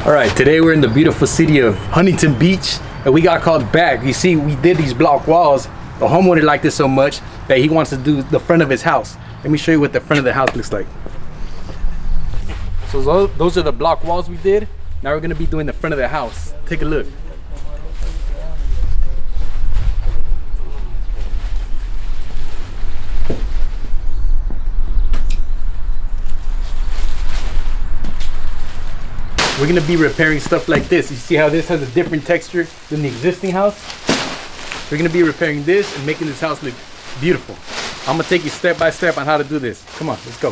All right, today we're in the beautiful city of Huntington Beach, and we got called back. You see, we did these block walls. The homeowner liked it so much that he wants to do the front of his house. Let me show you what the front of the house looks like. So those are the block walls we did. Now we're gonna be doing the front of the house. Take a look. We're gonna be repairing stuff like this. You see how this has a different texture than the existing house? We're gonna be repairing this and making this house look beautiful. I'm gonna take you step by step on how to do this. Come on, let's go.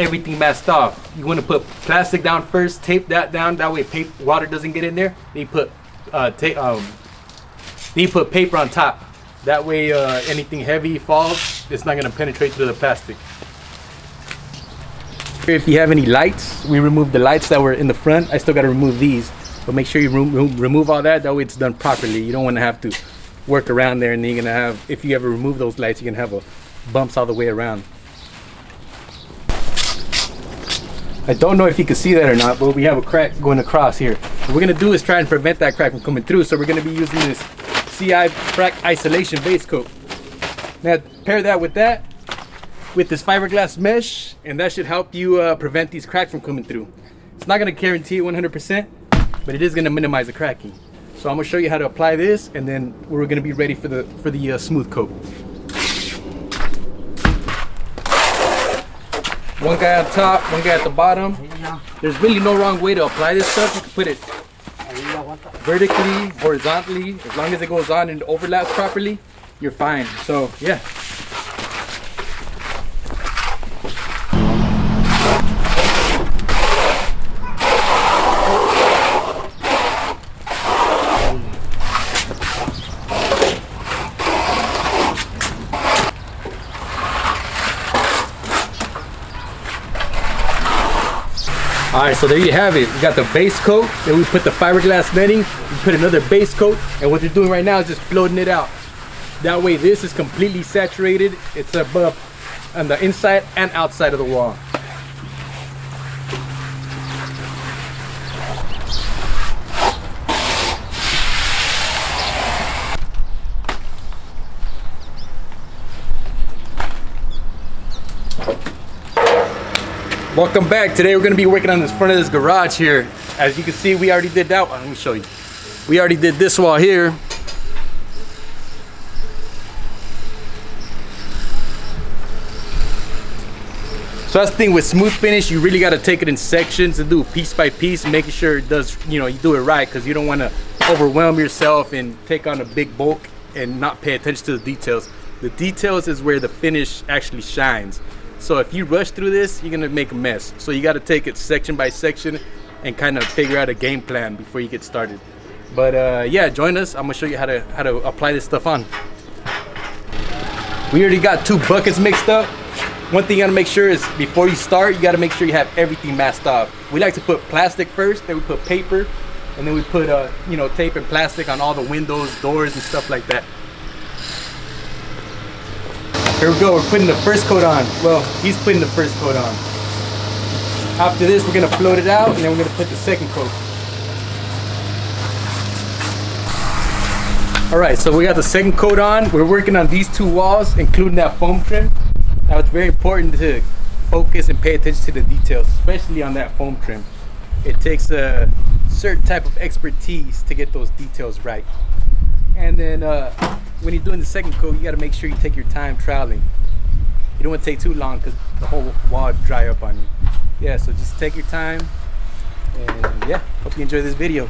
Everything masked off. You wanna put plastic down first, tape that down, that way water doesn't get in there. Then you put paper on top. That way anything heavy falls, it's not gonna penetrate through the plastic. If you have any lights, we removed the lights that were in the front. I still got to remove these, but make sure you remove all that. That way it's done properly. You don't want to have to work around there, and then you're gonna have, if you ever remove those lights, you're gonna have bumps all the way around. I don't know if you can see that or not, but we have a crack going across here. What we're gonna do is try and prevent that crack from coming through. So we're gonna be using this CI crack isolation base coat. Now pair that with this fiberglass mesh, and that should help you prevent these cracks from coming through. It's not gonna guarantee it 100%, but it is gonna minimize the cracking. So I'm gonna show you how to apply this, and then we're gonna be ready for the smooth coat. One guy on top, one guy at the bottom. There's really no wrong way to apply this stuff. You can put it vertically, horizontally. As long as it goes on and overlaps properly, you're fine. So yeah. All right, so there you have it. We got the base coat, then we put the fiberglass netting, we put another base coat, and what they're doing right now is just floating it out. That way this is completely saturated. It's above on the inside and outside of the wall. Welcome back. Today we're going to be working on this front of this garage here. As you can see, we already did that one. Let me show you. We already did this wall here. So that's the thing with smooth finish, you really got to take it in sections and do piece by piece, making sure it does, you do it right, because you don't want to overwhelm yourself and take on a big bulk and not pay attention to the details. The details is where the finish actually shines. So if you rush through this, you're gonna make a mess. So you gotta take it section by section and kind of figure out a game plan before you get started. But yeah, join us. I'm gonna show you how to apply this stuff on. We already got 2 buckets mixed up. One thing you gotta make sure is before you start, you gotta make sure you have everything masked off. We like to put plastic first, then we put paper, and then we put tape and plastic on all the windows, doors, and stuff like that. Here we go, we're putting the first coat on. Well, he's putting the first coat on. After this, we're gonna float it out, and then we're gonna put the second coat. All right, so we got the second coat on. We're working on these 2 walls, including that foam trim. Now it's very important to focus and pay attention to the details, especially on that foam trim. It takes a certain type of expertise to get those details right. And then when you're doing the second coat, you got to make sure you take your time troweling. You don't want to take too long because the whole wall will dry up on you. Yeah, so just take your time, and yeah, hope you enjoy this video.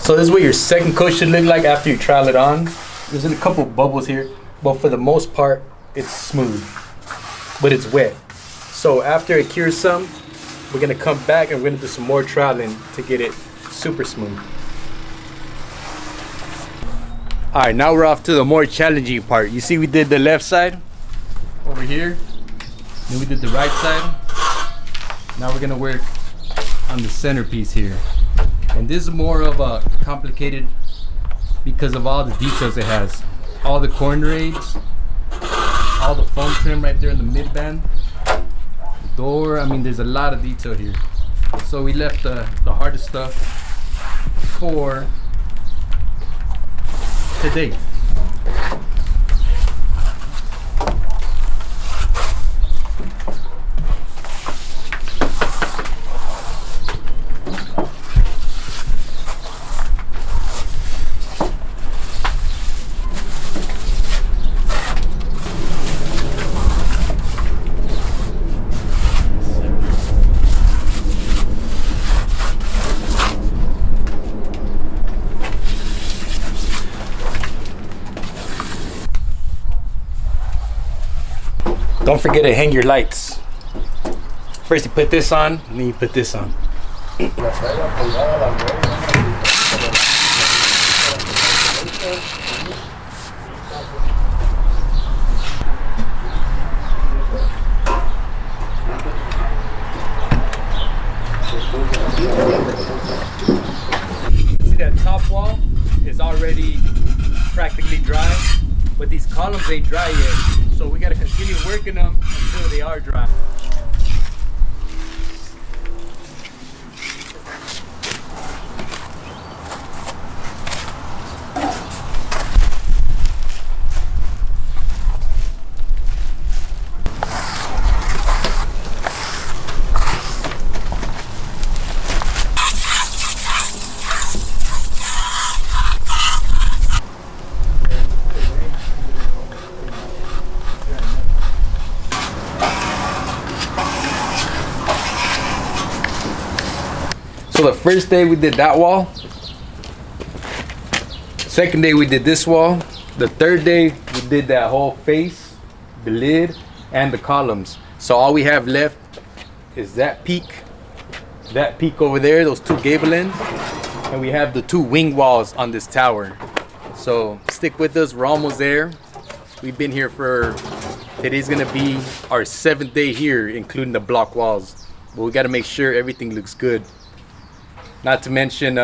So this is what your second coat should look like after you trowel it on. There's a couple bubbles here, but for the most part, it's smooth, but it's wet. So after it cures some, We're gonna come back and we're gonna do some more troweling to get it super smooth. All right, now we're off to the more challenging part. You see we did the left side over here, then we did the right side. Now we're gonna work on the centerpiece here. And this is more of a complicated because of all the details it has. All the corner aids, all the foam trim right there in the mid band, the door. I mean, there's a lot of detail here. So we left the hardest stuff for today. Don't forget to hang your lights. First you put this on, and then you put this on. See that top wall is already practically dry, but these columns ain't dry yet. So we gotta continue working them until they are dry. So the first day we did that wall. Second day we did this wall. The third day we did that whole face, the lid, and the columns. So all we have left is that peak over there, those two gable ends, and we have the two wing walls on this tower. So stick with us, we're almost there. We've been here for, today's gonna be our 7th day here, including the block walls. But we gotta make sure everything looks good. Not to mention,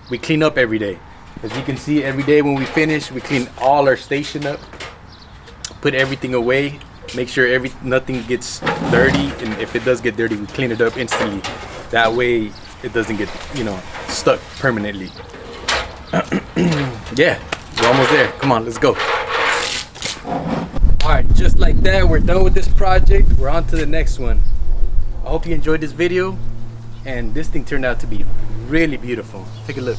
we clean up every day. As you can see, every day when we finish, we clean all our station up, put everything away, make sure nothing gets dirty, and if it does get dirty, we clean it up instantly. That way, it doesn't get, stuck permanently. Yeah, we're almost there. Come on, let's go. All right, just like that, we're done with this project. We're on to the next one. I hope you enjoyed this video. And this thing turned out to be really beautiful. Take a look.